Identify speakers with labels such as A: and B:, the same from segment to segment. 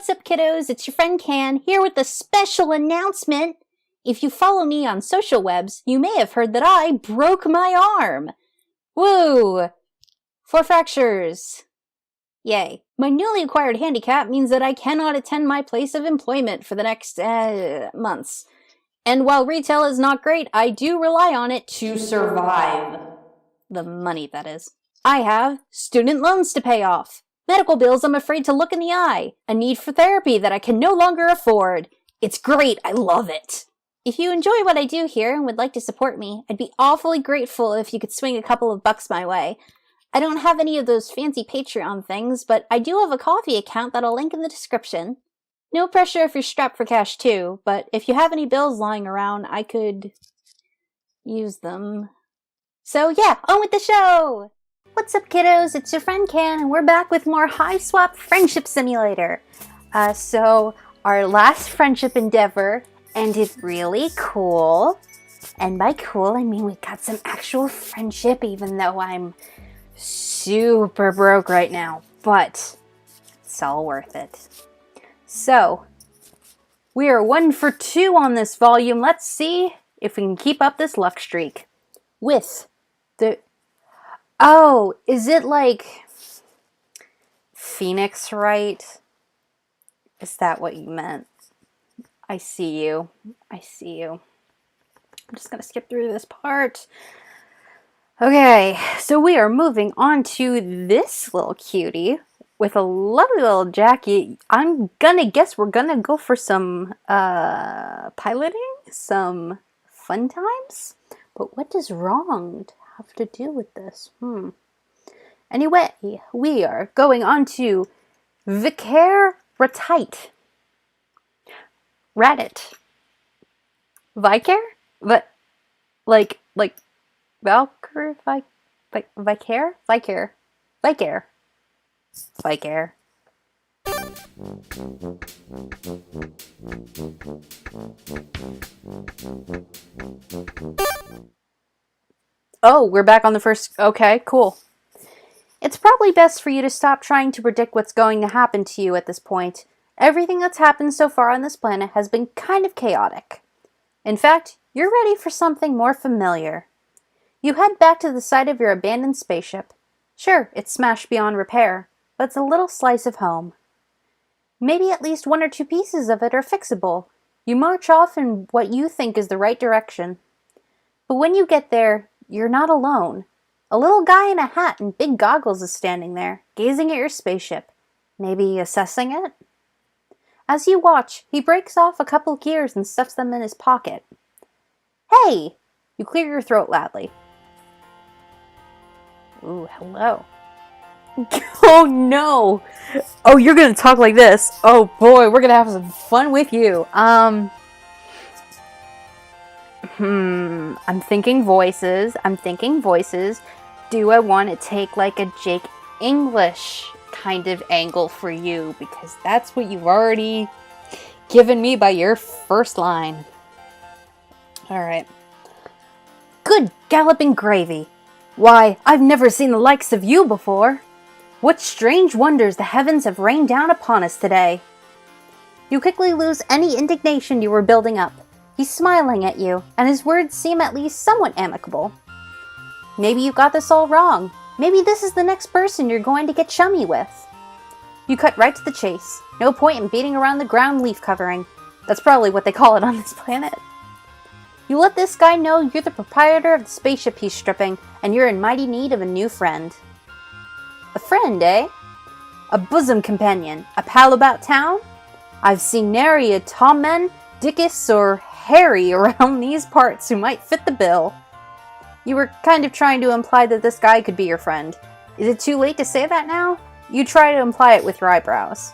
A: What's up, kiddos? It's your friend Can, here with a special announcement. If you follow me on social webs, you may have heard that I broke my arm. Woo! 4 fractures. Yay. My newly acquired handicap means that I cannot attend my place of employment for the next, months. And while retail is not great, I do rely on it to survive. The money, that is. I have student loans to pay off. Medical bills I'm afraid to look in the eye. A need for therapy that I can no longer afford. It's great. I love it. If you enjoy what I do here and would like to support me, I'd be awfully grateful if you could swing a couple of bucks my way. I don't have any of those fancy Patreon things, but I do have a Ko-fi account that I'll link in the description. No pressure if you're strapped for cash too, but if you have any bills lying around, I could use them. So yeah, on with the show! What's up, kiddos? It's your friend Can, and we're back with more Hiveswap Friendship Simulator. So our last friendship endeavor ended really cool. And by cool, I mean we got some actual friendship, even though I'm super broke right now. But it's all worth it. So, we are 1 for 2 on this volume. Let's see if we can keep up this luck streak. With the... Oh, is it like Phoenix, right? Is that what you meant? I see you. I see you. I'm just gonna skip through this part. Okay, so we are moving on to this little cutie with a lovely little jacket. I'm gonna guess we're gonna go for some piloting, some fun times. But what does wrong have to do with this? Anyway, we are going on to Vikare Ratite. Ratite. Vikare? But like Valkyrie? Vikare? Vikare. Vikare. Vikare. Oh, we're back on the first... Okay, cool. It's probably best for you to stop trying to predict what's going to happen to you at this point. Everything that's happened so far on this planet has been kind of chaotic. In fact, you're ready for something more familiar. You head back to the site of your abandoned spaceship. Sure, it's smashed beyond repair, but it's a little slice of home. Maybe at least 1 or 2 pieces of it are fixable. You march off in what you think is the right direction. But when you get there, you're not alone. A little guy in a hat and big goggles is standing there, gazing at your spaceship. Maybe assessing it? As you watch, he breaks off a couple gears and stuffs them in his pocket. Hey! You clear your throat loudly. Ooh, hello. Oh no! Oh, you're gonna talk like this. Oh boy, we're gonna have some fun with you. I'm thinking voices. Do I want to take like a Jake English kind of angle for you? Because that's what you've already given me by your first line. Alright. Good galloping gravy. Why, I've never seen the likes of you before. What strange wonders the heavens have rained down upon us today. You quickly lose any indignation you were building up. He's smiling at you, and his words seem at least somewhat amicable. Maybe you got this all wrong. Maybe this is the next person you're going to get chummy with. You cut right to the chase. No point in beating around the ground leaf covering. That's probably what they call it on this planet. You let this guy know you're the proprietor of the spaceship he's stripping, and you're in mighty need of a new friend. A friend, eh? A bosom companion. A pal about town? I've seen nary a Tommen, Dickus, or Harry around these parts who might fit the bill. You were kind of trying to imply that this guy could be your friend. Is it too late to say that now? You try to imply it with your eyebrows.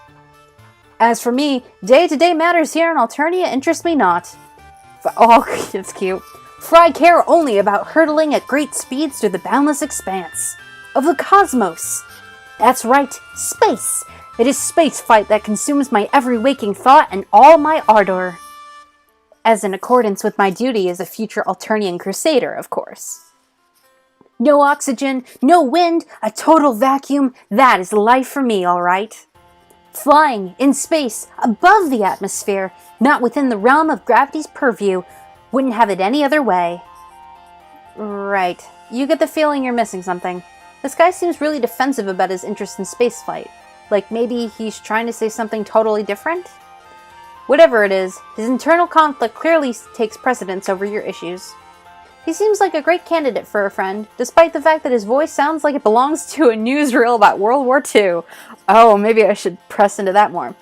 A: As for me, day-to-day matters here in Alternia interest me not. Oh, it's cute. For I care only about hurtling at great speeds through the boundless expanse of the cosmos. That's right, space. It is space fight that consumes my every waking thought and all my ardor. As in accordance with my duty as a future Alternian crusader, of course. No oxygen, no wind, a total vacuum. That is life for me, all right. Flying in space, above the atmosphere, not within the realm of gravity's purview. Wouldn't have it any other way. Right. You get the feeling you're missing something. This guy seems really defensive about his interest in spaceflight. Like maybe he's trying to say something totally different? Whatever it is, his internal conflict clearly takes precedence over your issues. He seems like a great candidate for a friend, despite the fact that his voice sounds like it belongs to a newsreel about World War II. Oh, maybe I should press into that more.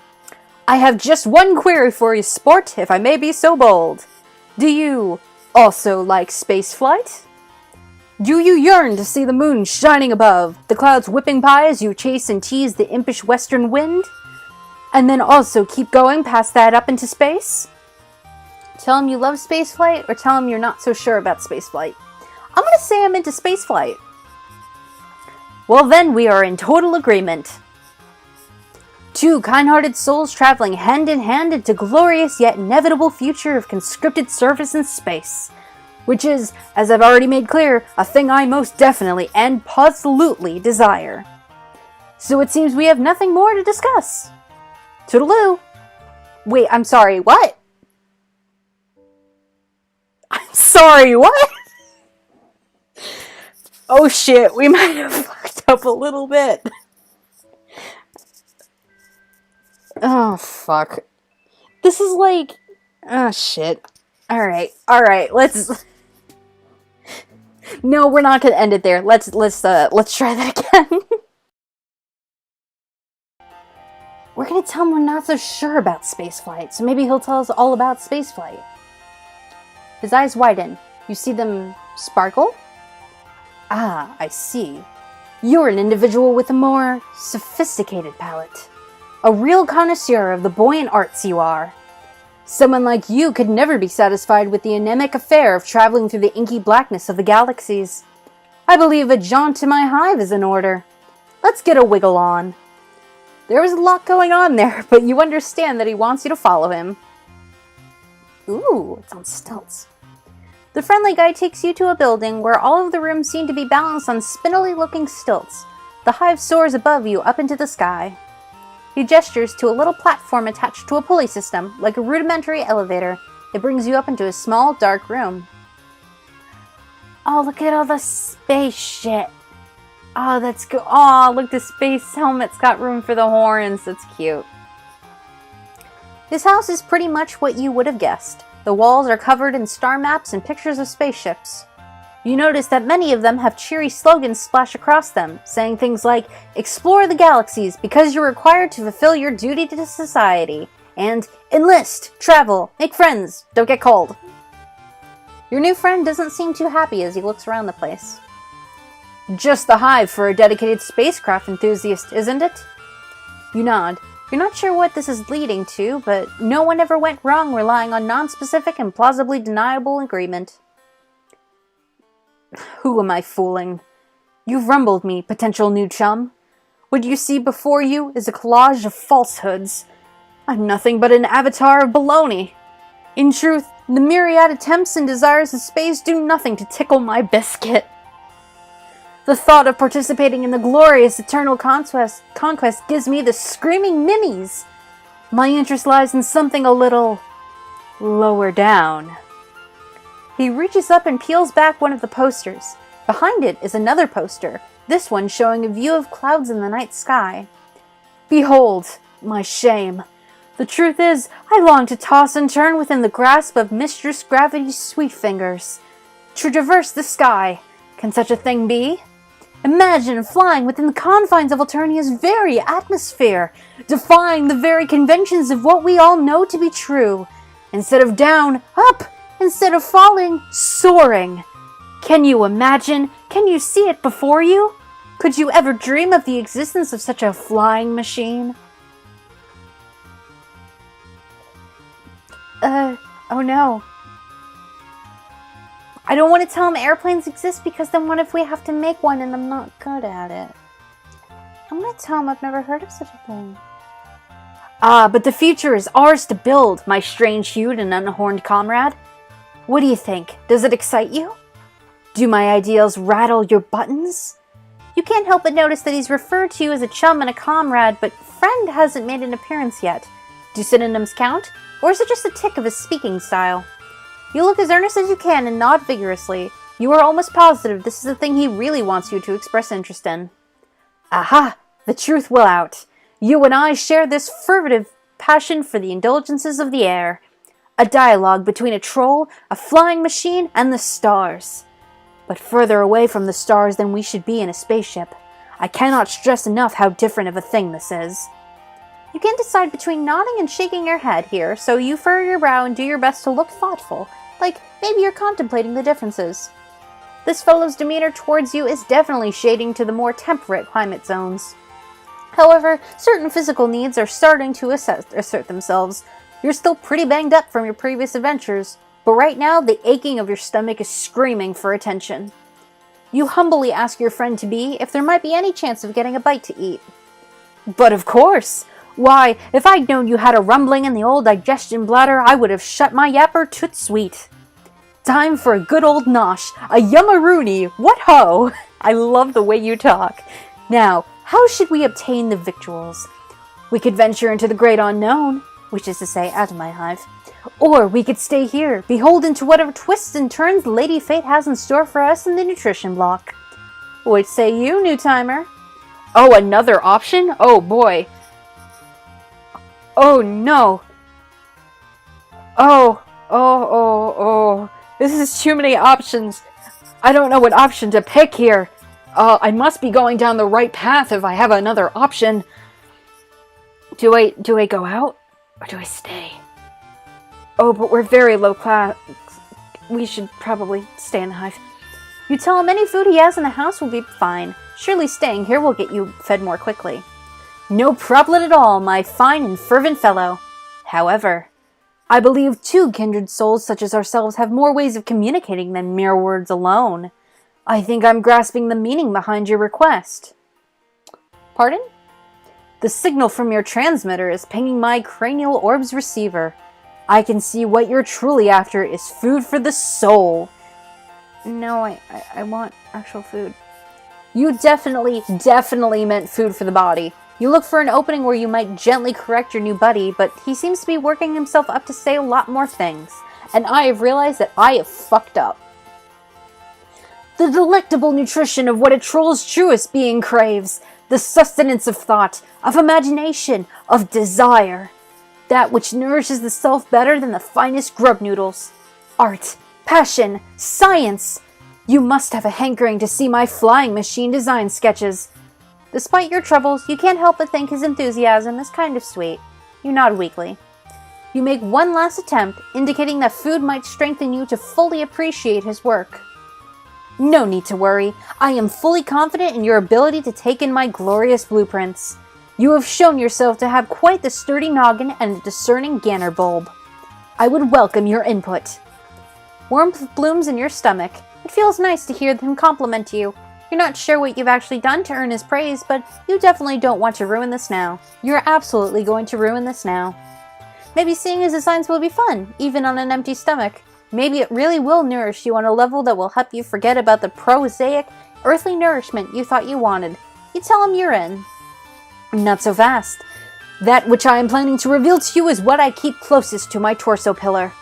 A: I have just one query for you, sport, if I may be so bold. Do you also like spaceflight? Do you yearn to see the moon shining above, the clouds whipping by as you chase and tease the impish western wind? And then also keep going past that up into space? Tell him you love spaceflight, or tell him you're not so sure about spaceflight. I'm gonna say I'm into spaceflight. Well then, we are in total agreement. Two kind-hearted souls traveling hand in hand into glorious yet inevitable future of conscripted service in space. Which is, as I've already made clear, a thing I most definitely and absolutely desire. So it seems we have nothing more to discuss. Toodaloo. Wait, I'm sorry, what? I'm sorry, what? Oh shit, we might have fucked up a little bit. Oh, fuck. This is like... Oh, shit. Alright, let's... No, we're not gonna end it there. Let's try that again. We're gonna tell him we're not so sure about spaceflight, so maybe he'll tell us all about spaceflight. His eyes widen. You see them sparkle? Ah, I see. You're an individual with a more sophisticated palate. A real connoisseur of the buoyant arts you are. Someone like you could never be satisfied with the anemic affair of traveling through the inky blackness of the galaxies. I believe a jaunt to my hive is in order. Let's get a wiggle on. There was a lot going on there, but you understand that he wants you to follow him. Ooh, it's on stilts. The friendly guy takes you to a building where all of the rooms seem to be balanced on spindly-looking stilts. The hive soars above you up into the sky. He gestures to a little platform attached to a pulley system, like a rudimentary elevator. It brings you up into a small, dark room. Oh, look at all the space shit. Oh, that's good. Oh, look, the space helmet's got room for the horns. That's cute. This house is pretty much what you would have guessed. The walls are covered in star maps and pictures of spaceships. You notice that many of them have cheery slogans splashed across them, saying things like, "Explore the galaxies because you're required to fulfill your duty to society," and "Enlist, travel, make friends, don't get cold." Your new friend doesn't seem too happy as he looks around the place. Just the hive for a dedicated spacecraft enthusiast, isn't it? You nod. You're not sure what this is leading to, but no one ever went wrong relying on non-specific and plausibly deniable agreement. Who am I fooling? You've rumbled me, potential new chum. What you see before you is a collage of falsehoods. I'm nothing but an avatar of baloney. In truth, the myriad attempts and desires of space do nothing to tickle my biscuit. The thought of participating in the glorious eternal conquest gives me the screaming mimmies. My interest lies in something a little lower down. He reaches up and peels back one of the posters. Behind it is another poster, this one showing a view of clouds in the night sky. Behold, my shame. The truth is, I long to toss and turn within the grasp of Mistress Gravity's sweet fingers. To traverse the sky, can such a thing be? Imagine flying within the confines of Alternia's very atmosphere, defying the very conventions of what we all know to be true. Instead of down, up! Instead of falling, soaring. Can you imagine? Can you see it before you? Could you ever dream of the existence of such a flying machine? Oh no. I don't want to tell him airplanes exist because then what if we have to make one and I'm not good at it? I'm going to tell him I've never heard of such a thing. Ah, but the future is ours to build, my strange-hued and unhorned comrade. What do you think? Does it excite you? Do my ideals rattle your buttons? You can't help but notice that he's referred to you as a chum and a comrade, but friend hasn't made an appearance yet. Do synonyms count? Or is it just a tick of his speaking style? You look as earnest as you can and nod vigorously. You are almost positive this is the thing he really wants you to express interest in. Aha! The truth will out. You and I share this fervent passion for the indulgences of the air. A dialogue between a troll, a flying machine, and the stars. But further away from the stars than we should be in a spaceship. I cannot stress enough how different of a thing this is. You can't decide between nodding and shaking your head here, so you furrow your brow and do your best to look thoughtful, like maybe you're contemplating the differences. This fellow's demeanor towards you is definitely shading to the more temperate climate zones. However, certain physical needs are starting to assert themselves. You're still pretty banged up from your previous adventures, but right now the aching of your stomach is screaming for attention. You humbly ask your friend-to-be if there might be any chance of getting a bite to eat. But of course! Why, if I'd known you had a rumbling in the old digestion bladder, I would have shut my yapper toot sweet. Time for a good old nosh, a yummaroony, what ho! I love the way you talk. Now, how should we obtain the victuals? We could venture into the great unknown, which is to say, out of my hive. Or we could stay here, beholden to whatever twists and turns Lady Fate has in store for us in the nutrition block. What say you, new timer? Oh, another option? Oh boy. Oh no. Oh. This is too many options. I don't know what option to pick here. I must be going down the right path if I have another option. Do I go out? Or do I stay? Oh, but we're very low class. We should probably stay in the hive. You tell him any food he has in the house will be fine. Surely staying here will get you fed more quickly. No problem at all, my fine and fervent fellow. However, I believe two kindred souls such as ourselves have more ways of communicating than mere words alone. I think I'm grasping the meaning behind your request. Pardon? The signal from your transmitter is pinging my cranial orb's receiver. I can see what you're truly after is food for the soul. No, I want actual food. You definitely meant food for the body. You look for an opening where you might gently correct your new buddy, but he seems to be working himself up to say a lot more things. And I have realized that I have fucked up. The delectable nutrition of what a troll's truest being craves. The sustenance of thought, of imagination, of desire. That which nourishes the self better than the finest grub noodles. Art, passion, science. You must have a hankering to see my flying machine design sketches. Despite your troubles, you can't help but think his enthusiasm is kind of sweet. You nod weakly. You make one last attempt, indicating that food might strengthen you to fully appreciate his work. No need to worry. I am fully confident in your ability to take in my glorious blueprints. You have shown yourself to have quite the sturdy noggin and a discerning ganner bulb. I would welcome your input. Warmth blooms in your stomach. It feels nice to hear him compliment you. You're not sure what you've actually done to earn his praise, but you definitely don't want to ruin this now. You're absolutely going to ruin this now. Maybe seeing his designs will be fun, even on an empty stomach. Maybe it really will nourish you on a level that will help you forget about the prosaic, earthly nourishment you thought you wanted. You tell him you're in. Not so fast. That which I am planning to reveal to you is what I keep closest to my torso pillar.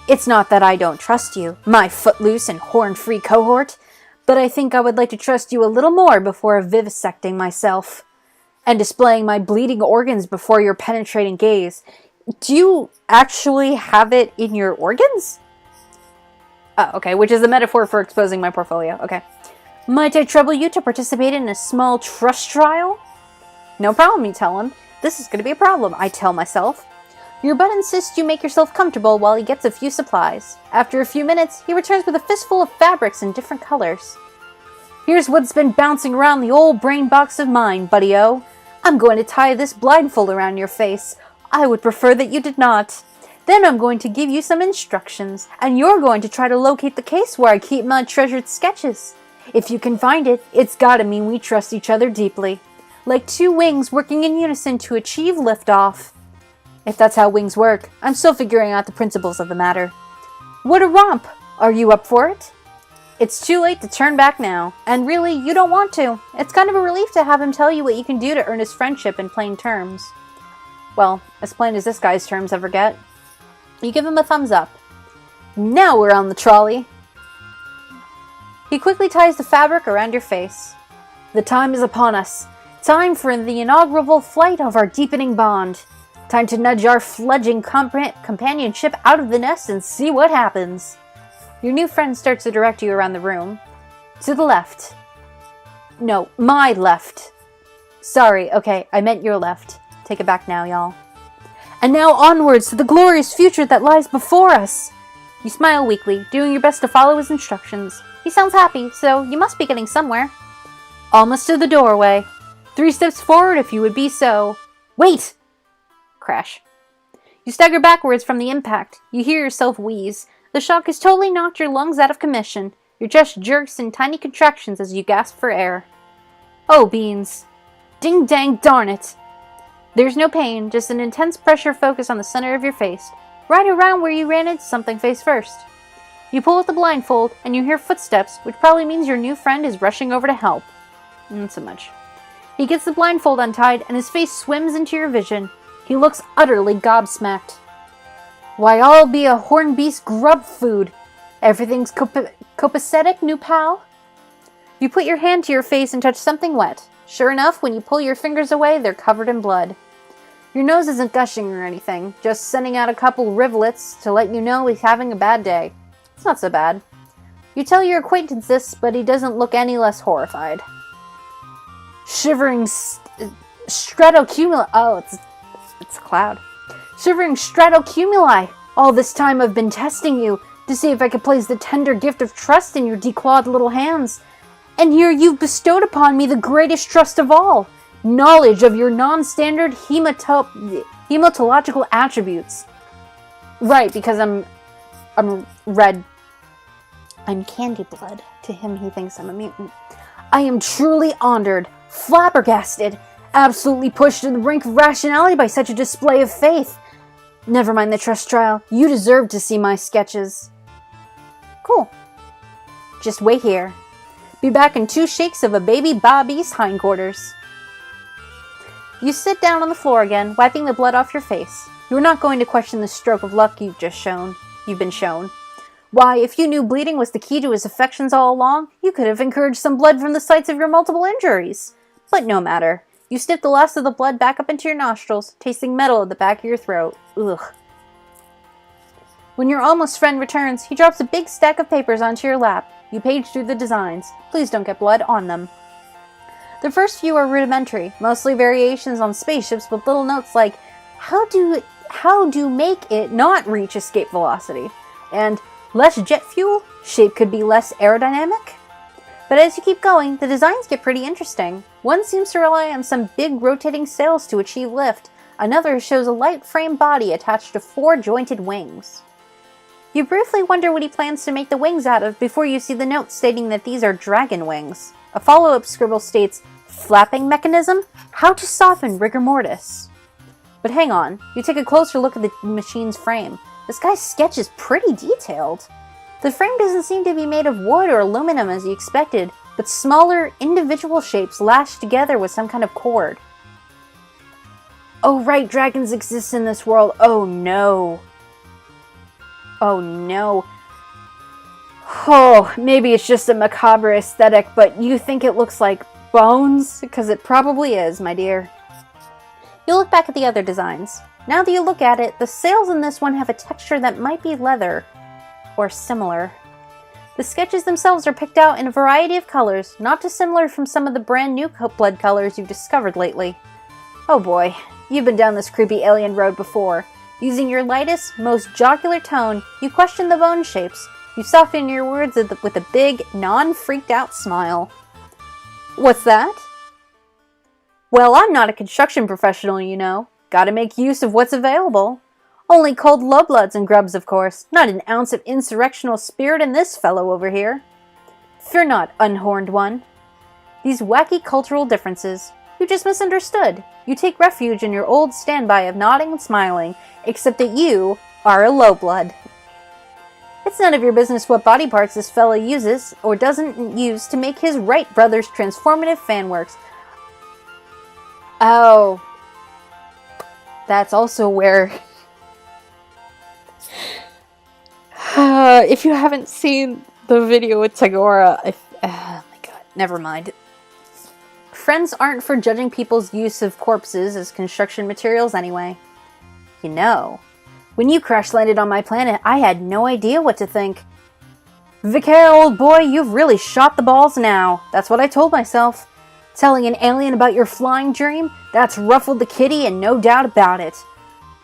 A: It's not that I don't trust you, my footloose and horn-free cohort, but I think I would like to trust you a little more before vivisecting myself, and displaying my bleeding organs before your penetrating gaze. Do you actually have it in your organs? Oh, okay, which is a metaphor for exposing my portfolio. Okay. Might I trouble you to participate in a small trust trial? No problem, you tell him. This is going to be a problem, I tell myself. Your bud insists you make yourself comfortable while he gets a few supplies. After a few minutes, he returns with a fistful of fabrics in different colors. Here's what's been bouncing around the old brain box of mine, buddy-o. I'm going to tie this blindfold around your face. I would prefer that you did not. Then I'm going to give you some instructions, and you're going to try to locate the case where I keep my treasured sketches. If you can find it, it's gotta mean we trust each other deeply. Like two wings working in unison to achieve liftoff. If that's how wings work, I'm still figuring out the principles of the matter. What a romp! Are you up for it? It's too late to turn back now, and really, you don't want to. It's kind of a relief to have him tell you what you can do to earn his friendship in plain terms. Well, as plain as this guy's terms ever get. You give him a thumbs up. Now we're on the trolley. He quickly ties the fabric around your face. The time is upon us. Time for the inaugural flight of our deepening bond. Time to nudge our fledgling companionship out of the nest and see what happens. Your new friend starts to direct you around the room. To the left. No, my left. Sorry, okay, I meant your left. Take it back now, y'all. And now onwards to the glorious future that lies before us. You smile weakly, doing your best to follow his instructions. He sounds happy, so you must be getting somewhere. Almost to the doorway. 3 steps forward if you would be so. Wait! Crash. You stagger backwards from the impact. You hear yourself wheeze. The shock has totally knocked your lungs out of commission. Your chest jerks in tiny contractions as you gasp for air. Oh, beans. Ding dang darn it. There's no pain, just an intense pressure focus on the center of your face, right around where you ran into something face first. You pull at the blindfold, and you hear footsteps, which probably means your new friend is rushing over to help. Not so much. He gets the blindfold untied, and his face swims into your vision. He looks utterly gobsmacked. Why, I'll be a horned beast grub food. Everything's copacetic, new pal? You put your hand to your face and touch something wet. Sure enough, when you pull your fingers away, they're covered in blood. Your nose isn't gushing or anything, just sending out a couple rivulets to let you know he's having a bad day. It's not so bad. You tell your acquaintance this, but he doesn't look any less horrified. Shivering stratocumuli. Oh, it's a cloud. Shivering stratocumuli. All this time I've been testing you to see if I could place the tender gift of trust in your declawed little hands. And here you've bestowed upon me the greatest trust of all. Knowledge of your non-standard hematological attributes. Right, because I'm red. I'm candy blood. To him, he thinks I'm a mutant. I am truly honored, flabbergasted, absolutely pushed to the brink of rationality by such a display of faith. Never mind the trust trial. You deserve to see my sketches. Cool. Just wait here. Be back in 2 shakes of a baby Bobby's hindquarters. You sit down on the floor again, wiping the blood off your face. You're not going to question the stroke of luck you've been shown. Why, if you knew bleeding was the key to his affections all along, you could have encouraged some blood from the sites of your multiple injuries. But no matter. You snip the last of the blood back up into your nostrils, tasting metal at the back of your throat. Ugh. When your almost friend returns, he drops a big stack of papers onto your lap. You page through the designs. Please don't get blood on them. The first few are rudimentary, mostly variations on spaceships with little notes like, how do make it not reach escape velocity? And less jet fuel? Shape could be less aerodynamic? But as you keep going, the designs get pretty interesting. One seems to rely on some big rotating sails to achieve lift. Another shows a light frame body attached to 4 jointed wings. You briefly wonder what he plans to make the wings out of before you see the note stating that these are dragon wings. A follow-up scribble states, flapping mechanism? How to soften rigor mortis. But hang on, you take a closer look at the machine's frame. This guy's sketch is pretty detailed. The frame doesn't seem to be made of wood or aluminum as you expected, but smaller, individual shapes lashed together with some kind of cord. Oh right, dragons exist in this world. Oh no. Oh no. Oh, maybe it's just a macabre aesthetic, but you think it looks like bones? Because it probably is, my dear. You look back at the other designs. Now that you look at it, the sails in this one have a texture that might be leather. Or similar. The sketches themselves are picked out in a variety of colors, not dissimilar from some of the brand new blood colors you've discovered lately. Oh boy, you've been down this creepy alien road before. Using your lightest, most jocular tone, you question the bone shapes. You soften your words with a big, non-freaked out smile. What's that? Well, I'm not a construction professional, you know. Gotta make use of what's available. Only cold lowbloods and grubs, of course. Not an ounce of insurrectional spirit in this fellow over here. Fear not, unhorned one. These wacky cultural differences. You just misunderstood. You take refuge in your old standby of nodding and smiling, except that you are a lowblood. It's none of your business what body parts this fella uses or doesn't use to make his Wright brothers' transformative fan works. Oh. That's also where... if you haven't seen the video with Tagora, oh my god, never mind. Friends aren't for judging people's use of corpses as construction materials anyway. You know, when you crash-landed on my planet, I had no idea what to think. Vikare, old boy, you've really shot the balls now. That's what I told myself. Telling an alien about your flying dream? That's ruffled the kitty and no doubt about it.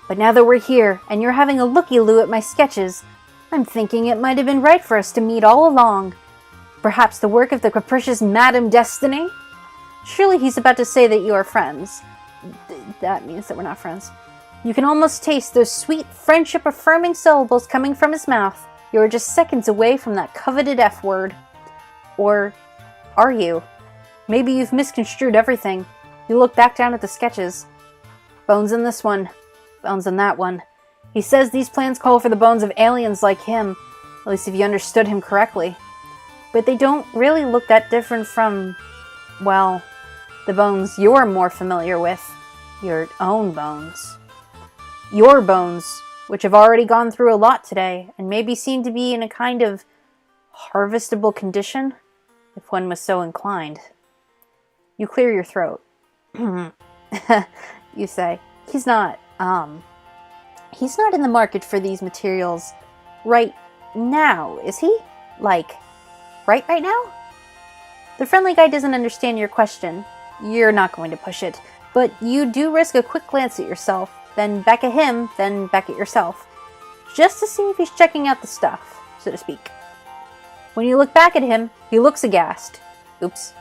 A: But now that we're here, and you're having a looky-loo at my sketches, I'm thinking it might have been right for us to meet all along. Perhaps the work of the capricious Madam Destiny? Surely he's about to say that you are friends. That means that we're not friends. You can almost taste those sweet, friendship-affirming syllables coming from his mouth. You are just seconds away from that coveted F word. Or are you? Maybe you've misconstrued everything. You look back down at the sketches. Bones in this one. Bones in that one. He says these plans call for the bones of aliens like him. At least if you understood him correctly. But they don't really look that different from, well, the bones you're more familiar with. Your own bones. Your bones, which have already gone through a lot today, and maybe seem to be in a kind of harvestable condition, if one was so inclined. You clear your throat. You say, he's not in the market for these materials right now, is he? Like, right now? The friendly guy doesn't understand your question. You're not going to push it, but you do risk a quick glance at yourself, then back at him, then back at yourself, just to see if he's checking out the stuff, so to speak. When you look back at him, he looks aghast. Oops.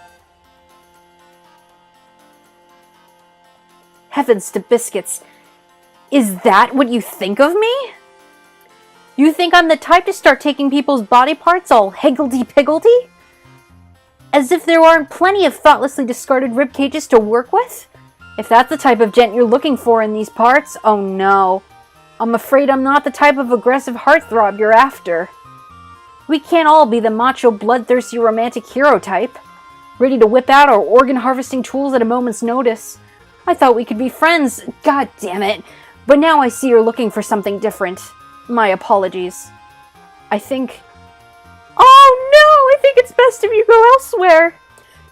A: Heavens to biscuits. Is that what you think of me? You think I'm the type to start taking people's body parts all higgledy-piggledy? As if there aren't plenty of thoughtlessly discarded rib cages to work with? If that's the type of gent you're looking for in these parts, oh no. I'm afraid I'm not the type of aggressive heartthrob you're after. We can't all be the macho, bloodthirsty, romantic hero type, ready to whip out our organ-harvesting tools at a moment's notice. I thought we could be friends, god damn it. But now I see you're looking for something different. My apologies. I think... Oh no! I think it's best if you go elsewhere!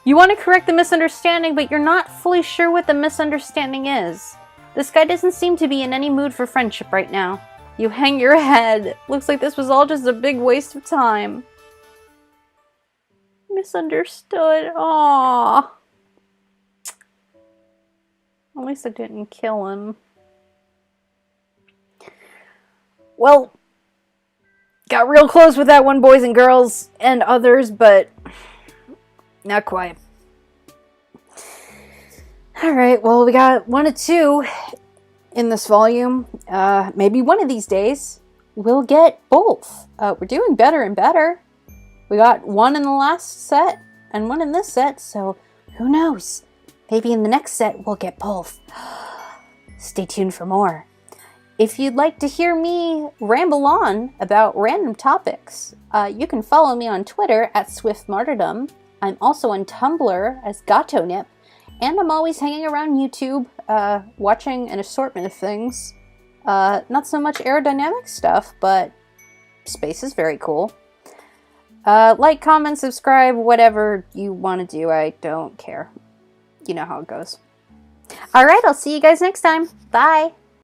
A: You want to correct the misunderstanding, but you're not fully sure what the misunderstanding is. This guy doesn't seem to be in any mood for friendship right now. You hang your head. Looks like this was all just a big waste of time. Misunderstood. Aww. At least I didn't kill him. Well, got real close with that one, boys and girls, and others, but not quite. Alright, well, we got 1 of 2 in this volume. Maybe one of these days we'll get both. We're doing better and better. We got 1 in the last set and 1 in this set, so who knows? Maybe in the next set we'll get both. Stay tuned for more. If you'd like to hear me ramble on about random topics, you can follow me on Twitter at SwiftMartyrdom. I'm also on Tumblr as GatoNip, and I'm always hanging around YouTube, watching an assortment of things. Not so much aerodynamic stuff, but space is very cool. Like, comment, subscribe, whatever you want to do, I don't care. You know how it goes. Alright, I'll see you guys next time. Bye!